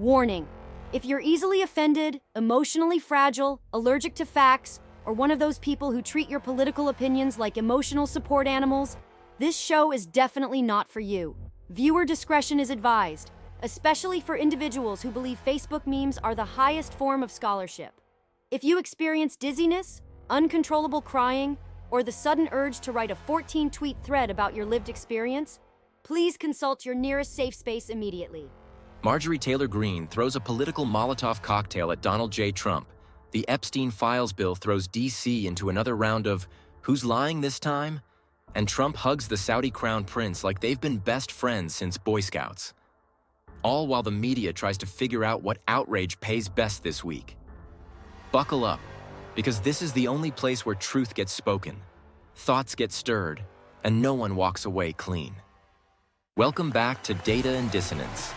Warning: if you're easily offended, emotionally fragile, allergic to facts, or one of those people who treat your political opinions like emotional support animals, this show is definitely not for you. Viewer discretion is advised, especially for individuals who believe Facebook memes are the highest form of scholarship. If you experience dizziness, uncontrollable crying, or the sudden urge to write a 14-tweet thread about your lived experience, please consult your nearest safe space immediately. Marjorie Taylor Greene throws a political Molotov cocktail at Donald J. Trump. The Epstein Files bill throws D.C. into another round of "Who's lying this time?" And Trump hugs the Saudi crown prince like they've been best friends since Boy Scouts. All while the media tries to figure out what outrage pays best this week. Buckle up, because this is the only place where truth gets spoken, thoughts get stirred, and no one walks away clean. Welcome back to Data and Dissonance,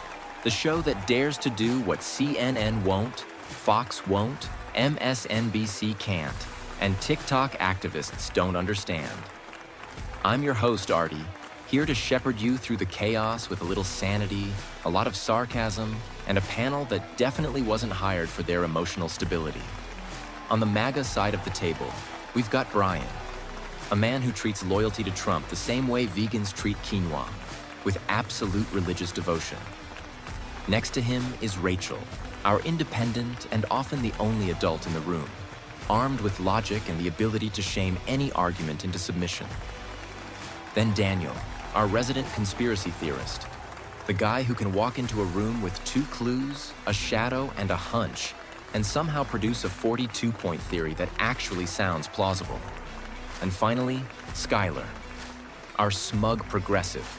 the show that dares to do what CNN won't, Fox won't, MSNBC can't, and TikTok activists don't understand. I'm your host, Artie, here to shepherd you through the chaos with a little sanity, a lot of sarcasm, and a panel that definitely wasn't hired for their emotional stability. On the MAGA side of the table, we've got Brian, a man who treats loyalty to Trump the same way vegans treat quinoa, with absolute religious devotion. Next to him is Rachel, our independent and often the only adult in the room, armed with logic and the ability to shame any argument into submission. Then Daniel, our resident conspiracy theorist, the guy who can walk into a room with 2 clues, a shadow, and a hunch, and somehow produce a 42-point theory that actually sounds plausible. And finally, Skylar, our smug progressive,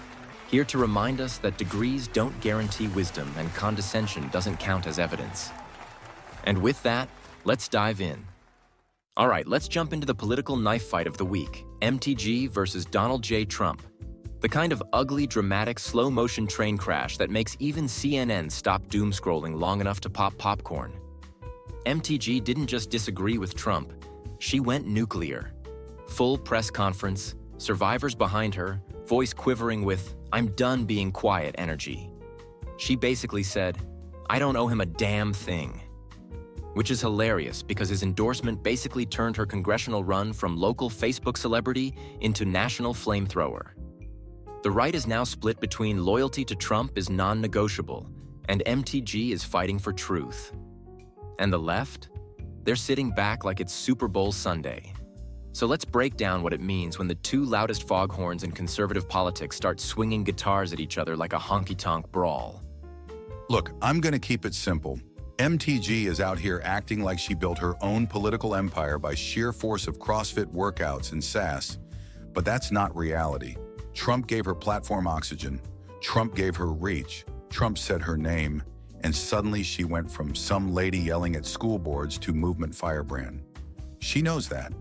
here to remind us that degrees don't guarantee wisdom and condescension doesn't count as evidence. And with that, let's dive in. All right, let's jump into the political knife fight of the week, MTG versus Donald J. Trump. The kind of ugly, dramatic, slow-motion train crash that makes even CNN stop doom-scrolling long enough to pop popcorn. MTG didn't just disagree with Trump, she went nuclear. Full press conference, survivors behind her, voice quivering with "I'm done being quiet" energy. She basically said, "I don't owe him a damn thing." Which is hilarious because his endorsement basically turned her congressional run from local Facebook celebrity into national flamethrower. The right is now split between loyalty to Trump is non-negotiable, and MTG is fighting for truth. And the left? They're sitting back like it's Super Bowl Sunday. So let's break down what it means when the 2 loudest foghorns in conservative politics start swinging guitars at each other like a honky-tonk brawl. Look, I'm going to keep it simple. MTG is out here acting like she built her own political empire by sheer force of CrossFit workouts and sass, but that's not reality. Trump gave her platform oxygen, Trump gave her reach, Trump said her name, and suddenly she went from some lady yelling at school boards to movement firebrand. She knows that.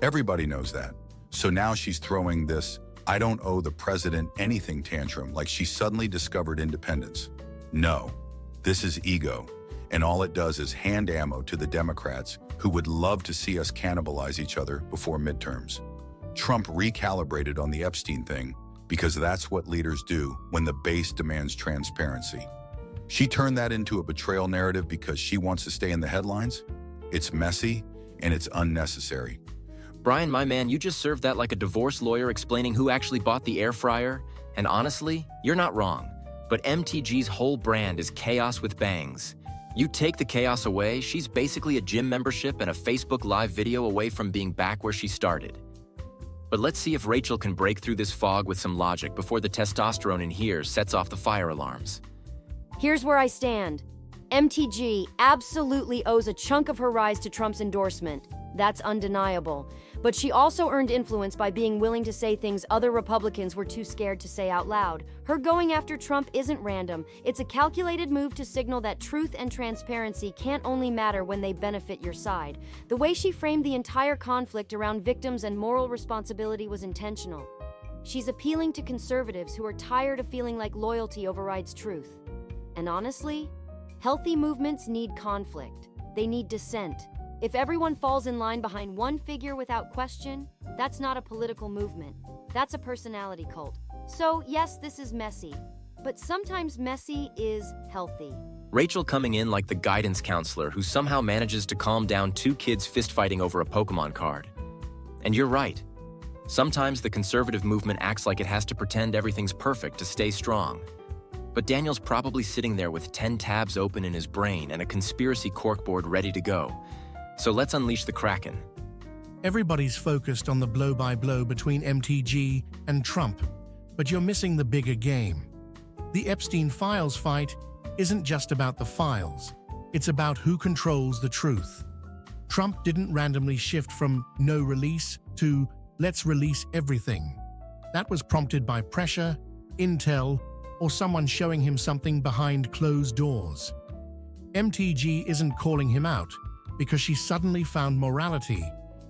Everybody knows that. So now she's throwing this "I don't owe the president anything" tantrum like she suddenly discovered independence. No, this is ego, and all it does is hand ammo to the Democrats who would love to see us cannibalize each other before midterms. Trump recalibrated on the Epstein thing because that's what leaders do when the base demands transparency. She turned that into a betrayal narrative because she wants to stay in the headlines. It's messy and it's unnecessary. Brian, my man, you just served that like a divorce lawyer explaining who actually bought the air fryer. And honestly, you're not wrong. But MTG's whole brand is chaos with bangs. You take the chaos away, she's basically a gym membership and a Facebook Live video away from being back where she started. But let's see if Rachel can break through this fog with some logic before the testosterone in here sets off the fire alarms. Here's where I stand. MTG absolutely owes a chunk of her rise to Trump's endorsement. That's undeniable. But she also earned influence by being willing to say things other Republicans were too scared to say out loud. Her going after Trump isn't random. It's a calculated move to signal that truth and transparency can't only matter when they benefit your side. The way she framed the entire conflict around victims and moral responsibility was intentional. She's appealing to conservatives who are tired of feeling like loyalty overrides truth. And honestly, healthy movements need conflict. They need dissent. If everyone falls in line behind one figure without question, that's not a political movement. That's a personality cult. So yes, this is messy, but sometimes messy is healthy. Rachel coming in like the guidance counselor who somehow manages to calm down two kids fistfighting over a Pokemon card. And you're right. Sometimes the conservative movement acts like it has to pretend everything's perfect to stay strong. But Daniel's probably sitting there with 10 tabs open in his brain and a conspiracy corkboard ready to go. So let's unleash the Kraken. Everybody's focused on the blow-by-blow between MTG and Trump, but you're missing the bigger game. The Epstein Files fight isn't just about the files. It's about who controls the truth. Trump didn't randomly shift from no release to let's release everything. That was prompted by pressure, intel, or someone showing him something behind closed doors. MTG isn't calling him out because she suddenly found morality.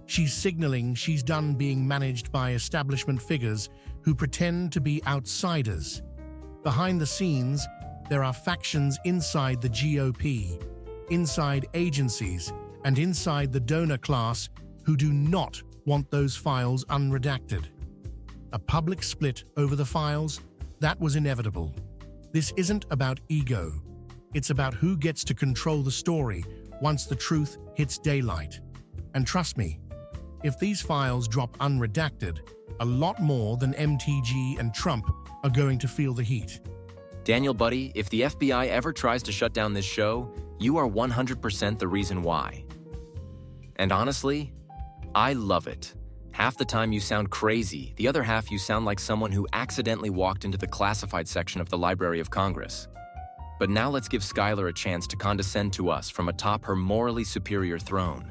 She's signaling she's done being managed by establishment figures who pretend to be outsiders. Behind the scenes, there are factions inside the GOP, inside agencies, and inside the donor class who do not want those files unredacted. A public split over the files, that was inevitable. This isn't about ego. It's about who gets to control the story once the truth hits daylight. And trust me, if these files drop unredacted, a lot more than MTG and Trump are going to feel the heat. Daniel, buddy, if the FBI ever tries to shut down this show, you are 100% the reason why. And honestly, I love it. Half the time you sound crazy, the other half you sound like someone who accidentally walked into the classified section of the Library of Congress. But now let's give Skylar a chance to condescend to us from atop her morally superior throne.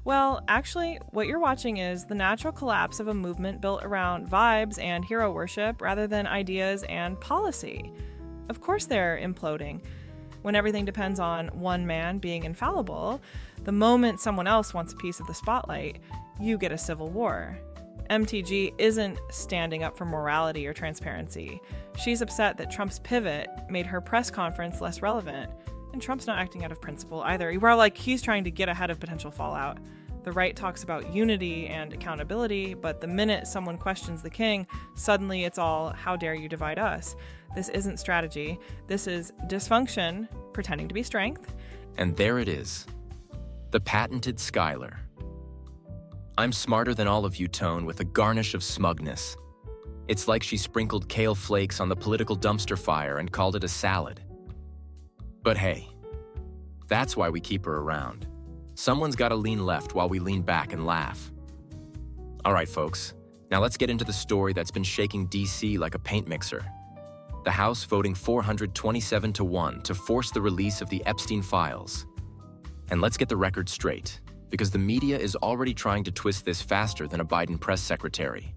Well, actually, what you're watching is the natural collapse of a movement built around vibes and hero worship rather than ideas and policy. Of course they're imploding. When everything depends on one man being infallible, the moment someone else wants a piece of the spotlight, you get a civil war. MTG isn't standing up for morality or transparency. She's upset that Trump's pivot made her press conference less relevant. And Trump's not acting out of principle either. We're like, he's trying to get ahead of potential fallout. The right talks about unity and accountability, but the minute someone questions the king, suddenly it's all, how dare you divide us? This isn't strategy. This is dysfunction, pretending to be strength. And there it is. The patented Skylar. I'm smarter than all of you, Tone, with a garnish of smugness. It's like she sprinkled kale flakes on the political dumpster fire and called it a salad. But hey, that's why we keep her around. Someone's got to lean left while we lean back and laugh. All right, folks, now let's get into the story that's been shaking DC like a paint mixer. The House voting 427-1 to force the release of the Epstein Files. And let's get the record straight, because the media is already trying to twist this faster than a Biden press secretary.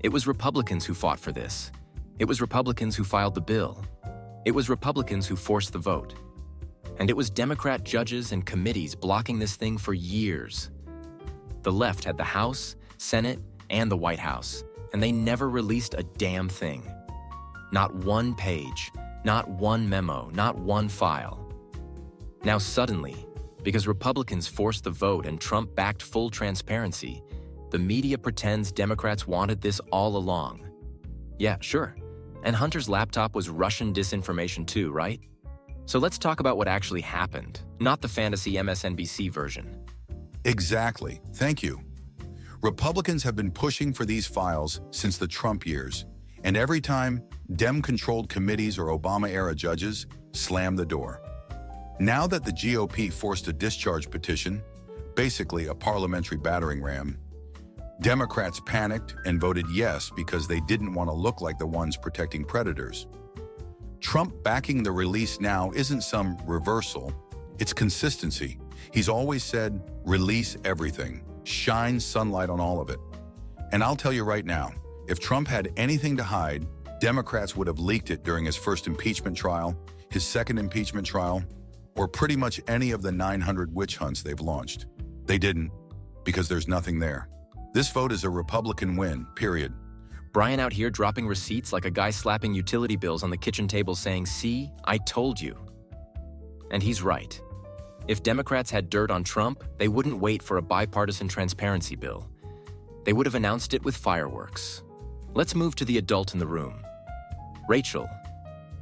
It was Republicans who fought for this. It was Republicans who filed the bill. It was Republicans who forced the vote. And it was Democrat judges and committees blocking this thing for years. The left had the House, Senate, and the White House, and they never released a damn thing. Not one page, not one memo, not one file. Now suddenly, because Republicans forced the vote and Trump backed full transparency, the media pretends Democrats wanted this all along. Yeah, sure. And Hunter's laptop was Russian disinformation too, right? So let's talk about what actually happened, not the fantasy MSNBC version. Exactly. Thank you. Republicans have been pushing for these files since the Trump years, and every time, Dem-controlled committees or Obama-era judges slam the door. Now that the GOP forced a discharge petition, basically a parliamentary battering ram, Democrats panicked and voted yes because they didn't want to look like the ones protecting predators. Trump backing the release now isn't some reversal, it's consistency. He's always said, release everything, shine sunlight on all of it. And I'll tell you right now, if Trump had anything to hide, Democrats would have leaked it during his first impeachment trial, his second impeachment trial, or pretty much any of the 900 witch hunts they've launched. They didn't, because there's nothing there. This vote is a Republican win, period. Brian out here dropping receipts like a guy slapping utility bills on the kitchen table saying, "See, I told you." And he's right. If Democrats had dirt on Trump, they wouldn't wait for a bipartisan transparency bill. They would have announced it with fireworks. Let's move to the adult in the room. Rachel,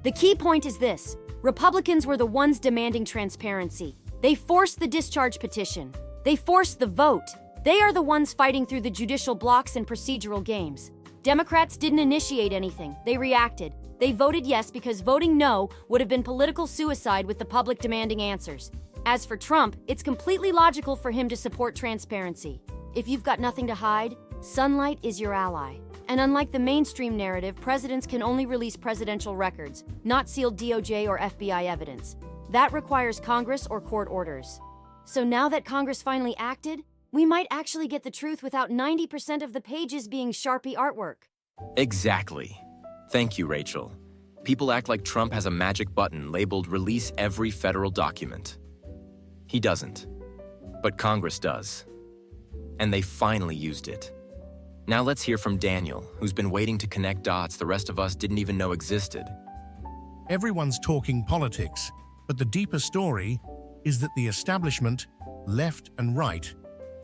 The key point is this: Republicans were the ones demanding transparency. They forced the discharge petition. They forced the vote. They are the ones fighting through the judicial blocks and procedural games. Democrats didn't initiate anything. They reacted. They voted yes because voting no would have been political suicide with the public demanding answers. As for Trump, it's completely logical for him to support transparency. If you've got nothing to hide, sunlight is your ally. And unlike the mainstream narrative, presidents can only release presidential records, not sealed DOJ or FBI evidence. That requires Congress or court orders. So now that Congress finally acted, we might actually get the truth without 90% of the pages being Sharpie artwork. Exactly. Thank you, Rachel. People act like Trump has a magic button labeled "Release every federal document." He doesn't. But Congress does. And they finally used it. Now let's hear from Daniel, who's been waiting to connect dots the rest of us didn't even know existed. Everyone's talking politics, but the deeper story is that the establishment, left and right,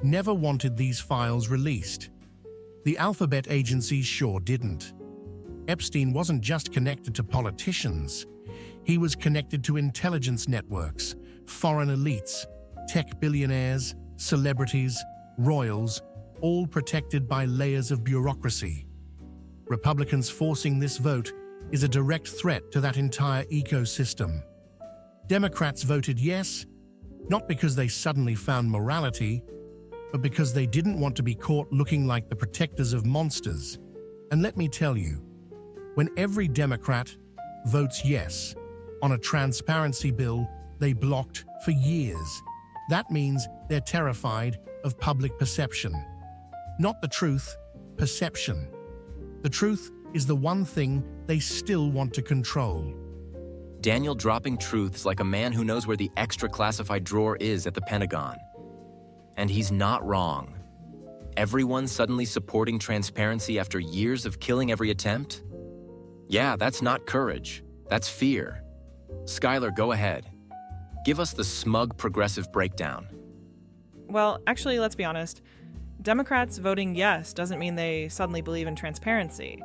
never wanted these files released. The alphabet agencies sure didn't. Epstein wasn't just connected to politicians. He was connected to intelligence networks, foreign elites, tech billionaires, celebrities, royals, all protected by layers of bureaucracy. Republicans forcing this vote is a direct threat to that entire ecosystem. Democrats voted yes, not because they suddenly found morality, but because they didn't want to be caught looking like the protectors of monsters. And let me tell you, when every Democrat votes yes on a transparency bill they blocked for years, that means they're terrified of public perception. Not the truth, perception. The truth is the one thing they still want to control. Daniel dropping truths like a man who knows where the extra classified drawer is at the Pentagon. And he's not wrong. Everyone suddenly supporting transparency after years of killing every attempt? Yeah, that's not courage. That's fear. Skylar, go ahead. Give us the smug progressive breakdown. Well, actually, let's be honest. Democrats voting yes doesn't mean they suddenly believe in transparency.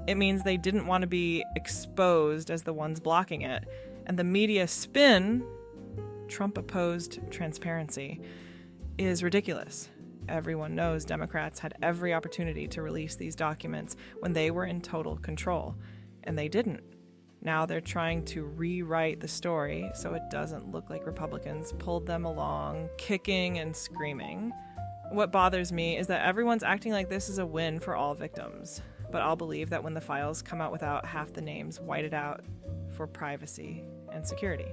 It means they didn't want to be exposed as the ones blocking it. And the media spin, Trump-opposed transparency, is ridiculous. Everyone knows Democrats had every opportunity to release these documents when they were in total control, and they didn't. Now they're trying to rewrite the story so it doesn't look like Republicans pulled them along, kicking and screaming. What bothers me is that everyone's acting like this is a win for all victims, but I'll believe that when the files come out without half the names whited out for privacy and security.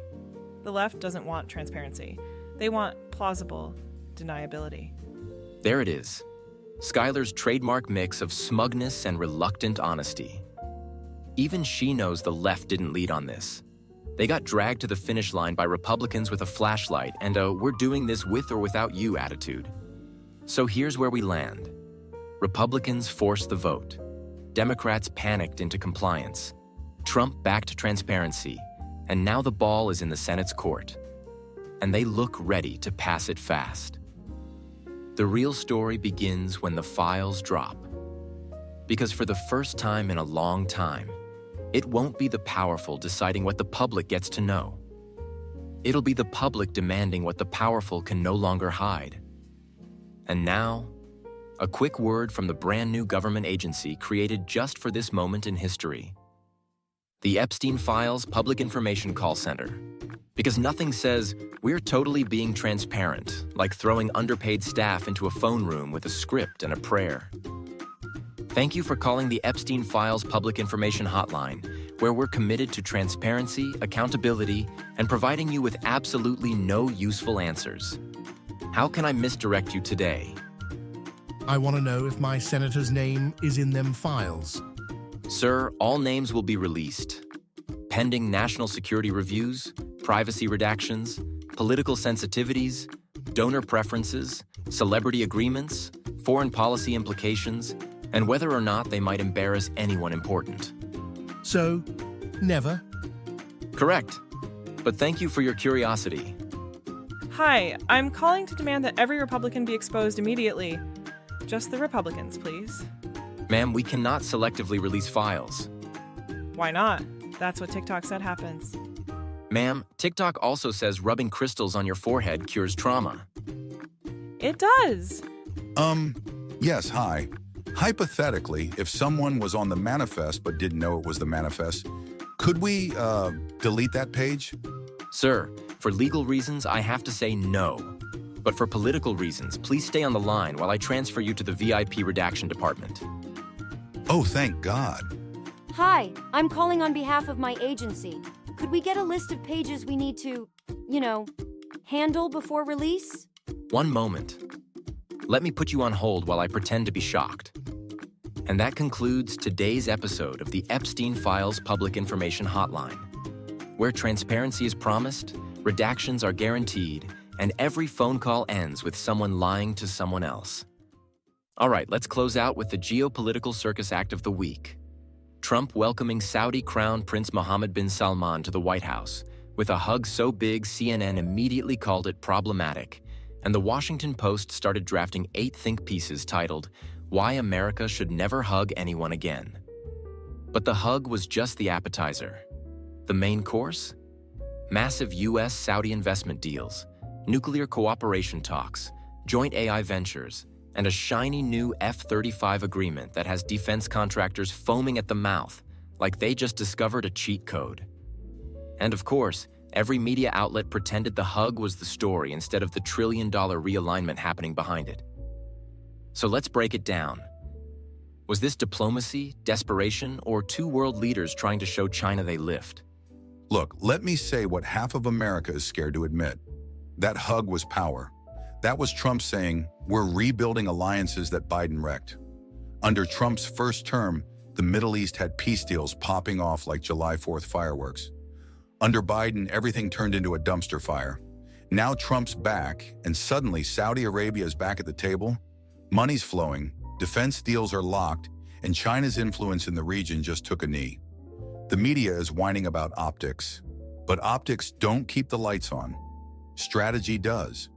The left doesn't want transparency. They want plausible deniability. There it is. Skylar's trademark mix of smugness and reluctant honesty. Even she knows the left didn't lead on this. They got dragged to the finish line by Republicans with a flashlight and a "we're doing this with or without you" attitude. So here's where we land. Republicans forced the vote. Democrats panicked into compliance. Trump backed transparency. And now the ball is in the Senate's court. And they look ready to pass it fast. The real story begins when the files drop. Because for the first time in a long time, it won't be the powerful deciding what the public gets to know. It'll be the public demanding what the powerful can no longer hide. And now, a quick word from the brand new government agency created just for this moment in history. The Epstein Files Public Information Call Center. Because nothing says, "we're totally being transparent," like throwing underpaid staff into a phone room with a script and a prayer. Thank you for calling the Epstein Files Public Information Hotline, where we're committed to transparency, accountability, and providing you with absolutely no useful answers. How can I misdirect you today? I want to know if my senator's name is in them files. Sir, all names will be released. Pending national security reviews, privacy redactions, political sensitivities, donor preferences, celebrity agreements, foreign policy implications, and whether or not they might embarrass anyone important. So, never? Correct. But thank you for your curiosity. Hi, I'm calling to demand that every Republican be exposed immediately. Just the Republicans, please. Ma'am, we cannot selectively release files. Why not? That's what TikTok said happens. Ma'am, TikTok also says rubbing crystals on your forehead cures trauma. It does. Yes, hi. Hypothetically, if someone was on the manifest but didn't know it was the manifest, could we, delete that page? Sir, for legal reasons, I have to say no. But for political reasons, please stay on the line while I transfer you to the VIP redaction department. Oh, thank God. Hi, I'm calling on behalf of my agency. Could we get a list of pages we need to, handle before release? One moment. Let me put you on hold while I pretend to be shocked. And that concludes today's episode of the Epstein Files Public Information Hotline, where transparency is promised, redactions are guaranteed, and every phone call ends with someone lying to someone else. All right, let's close out with the geopolitical circus act of the week. Trump welcoming Saudi Crown Prince Mohammed bin Salman to the White House, with a hug so big CNN immediately called it problematic, and the Washington Post started drafting 8 think pieces titled, "Why America Should Never Hug Anyone Again." But the hug was just the appetizer. The main course? Massive US-Saudi investment deals, nuclear cooperation talks, joint AI ventures, and a shiny new F-35 agreement that has defense contractors foaming at the mouth, like they just discovered a cheat code. And of course, every media outlet pretended the hug was the story instead of the trillion-dollar realignment happening behind it. So let's break it down. Was this diplomacy, desperation, or two world leaders trying to show China they lift? Look, let me say what half of America is scared to admit. That hug was power. That was Trump saying, we're rebuilding alliances that Biden wrecked. Under Trump's first term, the Middle East had peace deals popping off like July 4th fireworks. Under Biden, everything turned into a dumpster fire. Now Trump's back, and suddenly Saudi Arabia is back at the table. Money's flowing, defense deals are locked, and China's influence in the region just took a knee. The media is whining about optics, but optics don't keep the lights on. Strategy does.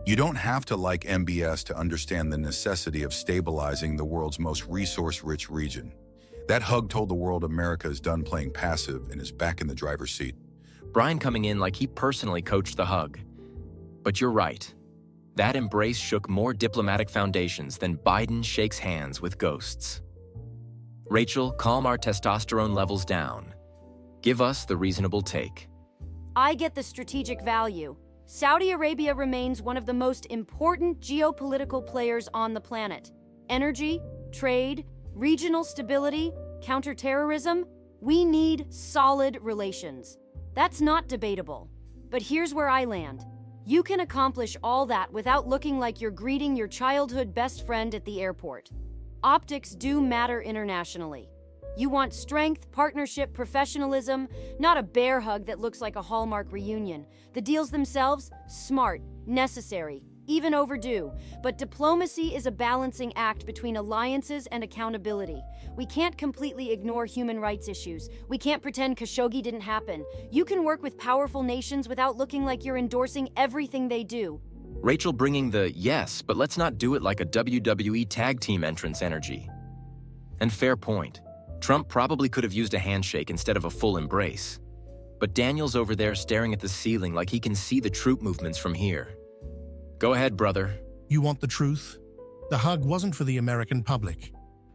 You don't have to like MBS to understand the necessity of stabilizing the world's most resource-rich region. That hug told the world America is done playing passive and is back in the driver's seat. Brian coming in like he personally coached the hug. But you're right. That embrace shook more diplomatic foundations than Biden shakes hands with ghosts. Rachel, calm our testosterone levels down. Give us the reasonable take. I get the strategic value. Saudi Arabia remains one of the most important geopolitical players on the planet. Energy, trade, regional stability, counterterrorism. We need solid relations. That's not debatable. But here's where I land. You can accomplish all that without looking like you're greeting your childhood best friend at the airport. Optics do matter internationally. You want strength, partnership, professionalism, not a bear hug that looks like a Hallmark reunion. The deals themselves, smart, necessary, even overdue. But diplomacy is a balancing act between alliances and accountability. We can't completely ignore human rights issues. We can't pretend Khashoggi didn't happen. You can work with powerful nations without looking like you're endorsing everything they do. Rachel bringing the yes, but let's not do it like a WWE tag team entrance energy. And fair point. Trump probably could have used a handshake instead of a full embrace. But Daniel's over there staring at the ceiling like he can see the troop movements from here. Go ahead, brother. You want the truth? The hug wasn't for the American public.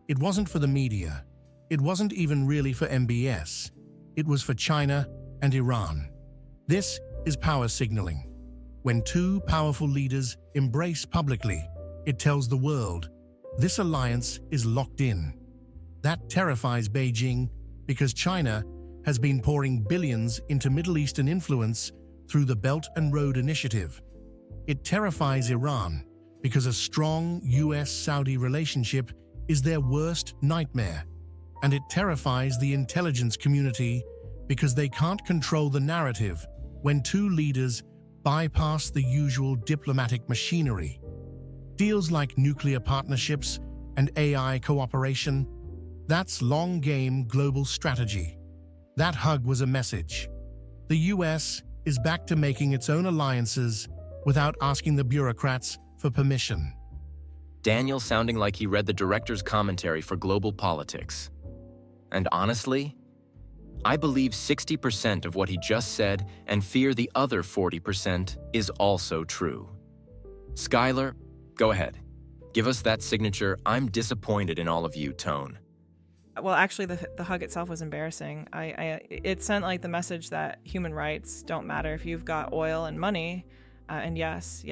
It wasn't for the media. It wasn't even really for MBS. It was for China and Iran. This is power signaling. When two powerful leaders embrace publicly, it tells the world, this alliance is locked in. That terrifies Beijing because China has been pouring billions into Middle Eastern influence through the Belt and Road Initiative. It terrifies Iran because a strong US-Saudi relationship is their worst nightmare. And it terrifies the intelligence community because they can't control the narrative when two leaders bypass the usual diplomatic machinery. Deals like nuclear partnerships and AI cooperation, that's long-game global strategy. That hug was a message. The US is back to making its own alliances without asking the bureaucrats for permission. Daniel sounding like he read the director's commentary for global politics. And honestly, I believe 60% of what he just said and fear the other 40% is also true. Skylar, go ahead. Give us that signature "I'm disappointed in all of you" tone. Well, actually, the hug itself was embarrassing. It sent like the message that human rights don't matter if you've got oil and money. And yes,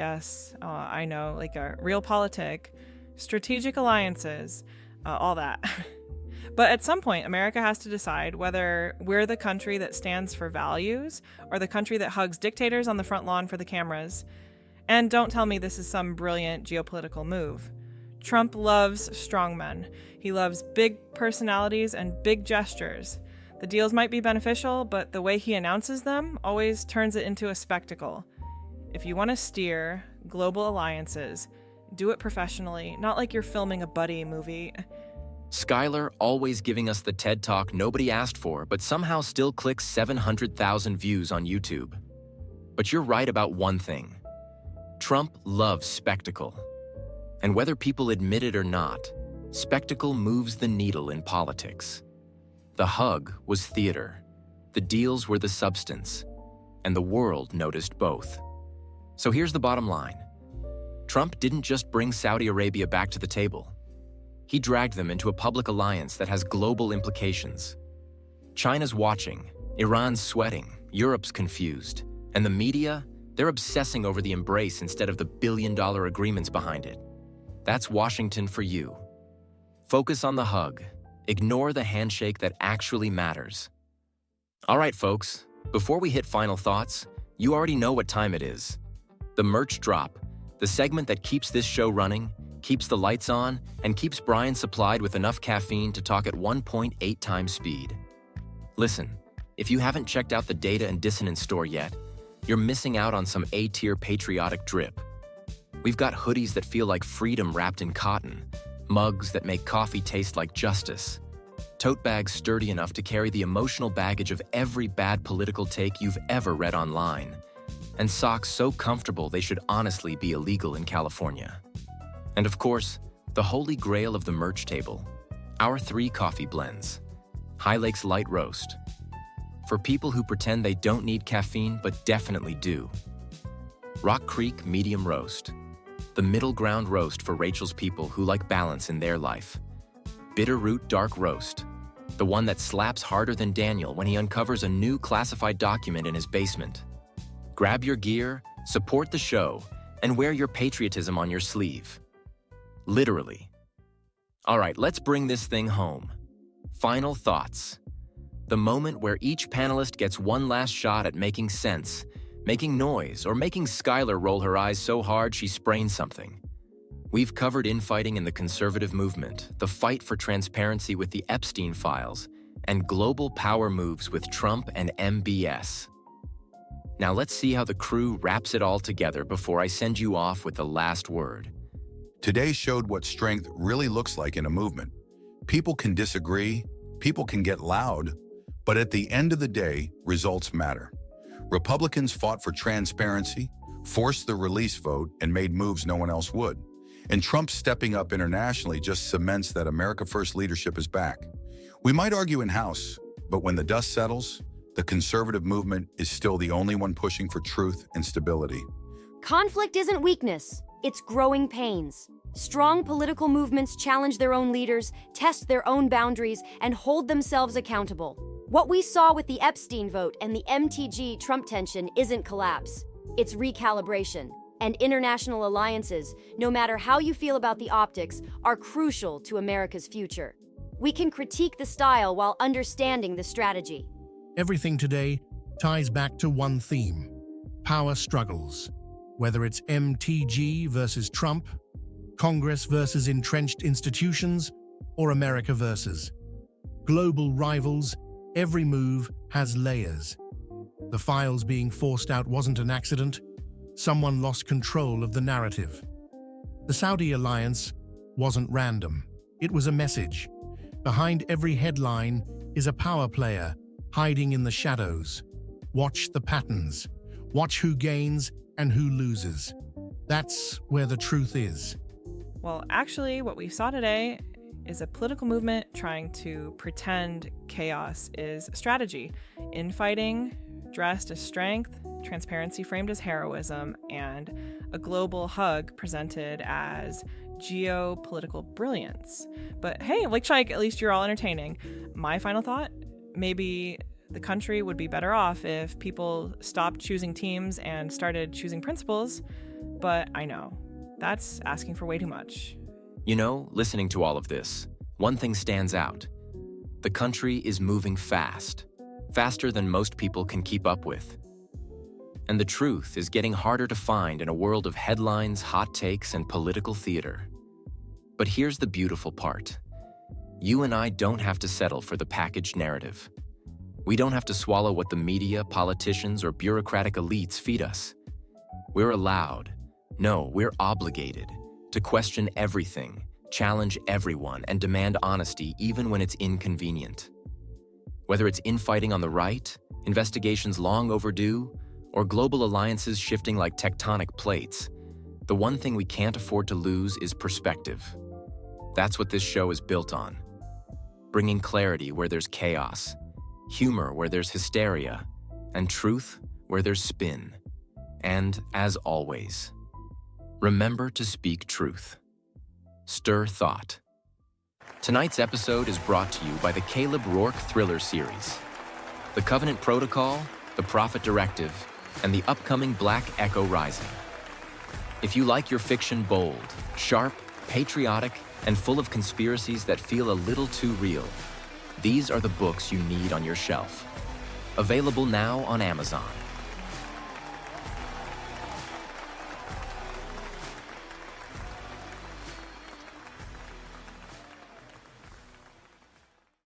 I know, like a realpolitik, strategic alliances, all that. But at some point, America has to decide whether we're the country that stands for values or the country that hugs dictators on the front lawn for the cameras. And don't tell me this is some brilliant geopolitical move. Trump loves strongmen. He loves big personalities and big gestures. The deals might be beneficial, but the way he announces them always turns it into a spectacle. If you want to steer global alliances, do it professionally, not like you're filming a buddy movie. Skylar always giving us the TED Talk nobody asked for, but somehow still clicks 700,000 views on YouTube. But you're right about one thing. Trump loves spectacle. And whether people admit it or not, spectacle moves the needle in politics. The hug was theater. The deals were the substance. And the world noticed both. So here's the bottom line. Trump didn't just bring Saudi Arabia back to the table. He dragged them into a public alliance that has global implications. China's watching, Iran's sweating, Europe's confused, and the media, they're obsessing over the embrace instead of the billion-dollar agreements behind it. That's Washington for you. Focus on the hug. Ignore the handshake that actually matters. All right, folks, before we hit final thoughts, you already know what time it is. The merch drop, the segment that keeps this show running, keeps the lights on, and keeps Brian supplied with enough caffeine to talk at 1.8 times speed. Listen, if you haven't checked out the Data and Dissonance store yet, you're missing out on some A-tier patriotic drip. We've got hoodies that feel like freedom wrapped in cotton, mugs that make coffee taste like justice, tote bags sturdy enough to carry the emotional baggage of every bad political take you've ever read online, and socks so comfortable they should honestly be illegal in California. And of course, the holy grail of the merch table, our 3 coffee blends. High Lake's Light Roast, for people who pretend they don't need caffeine but definitely do. Rock Creek Medium Roast, the middle ground roast for Rachel's people who like balance in their life. Bitter Root Dark Roast, the one that slaps harder than Daniel when he uncovers a new classified document in his basement. Grab your gear, support the show, and wear your patriotism on your sleeve. Literally. All right, let's bring this thing home. Final thoughts. The moment where each panelist gets one last shot at making sense, making noise, or making Skylar roll her eyes so hard she sprains something. We've covered infighting in the conservative movement, the fight for transparency with the Epstein Files, and global power moves with Trump and MBS. Now let's see how the crew wraps it all together before I send you off with the last word. Today showed what strength really looks like in a movement. People can disagree, people can get loud, but at the end of the day, results matter. Republicans fought for transparency, forced the release vote, and made moves no one else would. And Trump stepping up internationally just cements that America First leadership is back. We might argue in-house, but when the dust settles, the conservative movement is still the only one pushing for truth and stability. Conflict isn't weakness, it's growing pains. Strong political movements challenge their own leaders, test their own boundaries, and hold themselves accountable. What we saw with the Epstein vote and the MTG Trump tension isn't collapse, it's recalibration. And international alliances, no matter how you feel about the optics, are crucial to America's future. We can critique the style while understanding the strategy. Everything today ties back to one theme: power struggles. Whether it's MTG versus Trump, Congress versus entrenched institutions, or America versus global rivals, every move has layers. The files being forced out wasn't an accident. Someone lost control of the narrative. The Saudi alliance wasn't random. It was a message. Behind every headline is a power player hiding in the shadows. Watch the patterns. Watch who gains and who loses. That's where the truth is. Well, actually, what we saw today is a political movement trying to pretend chaos is strategy. Infighting dressed as strength, transparency framed as heroism, and a global hug presented as geopolitical brilliance. But hey, like Shike, at least you're all entertaining. My final thought, maybe the country would be better off if people stopped choosing teams and started choosing principles, but I know, that's asking for way too much. You know, listening to all of this, one thing stands out. The country is moving fast, faster than most people can keep up with. And the truth is getting harder to find in a world of headlines, hot takes, and political theater. But here's the beautiful part. You and I don't have to settle for the packaged narrative. We don't have to swallow what the media, politicians, or bureaucratic elites feed us. We're allowed, no, we're obligated, to question everything, challenge everyone, and demand honesty even when it's inconvenient. Whether it's infighting on the right, investigations long overdue, or global alliances shifting like tectonic plates, the one thing we can't afford to lose is perspective. That's what this show is built on. Bringing clarity where there's chaos, humor where there's hysteria, and truth where there's spin. And, as always, remember to speak truth. Stir thought. Tonight's episode is brought to you by the Caleb Rourke Thriller series. The Covenant Protocol, The Prophet Directive, and the upcoming Black Echo Rising. If you like your fiction bold, sharp, patriotic, and full of conspiracies that feel a little too real, these are the books you need on your shelf. Available now on Amazon.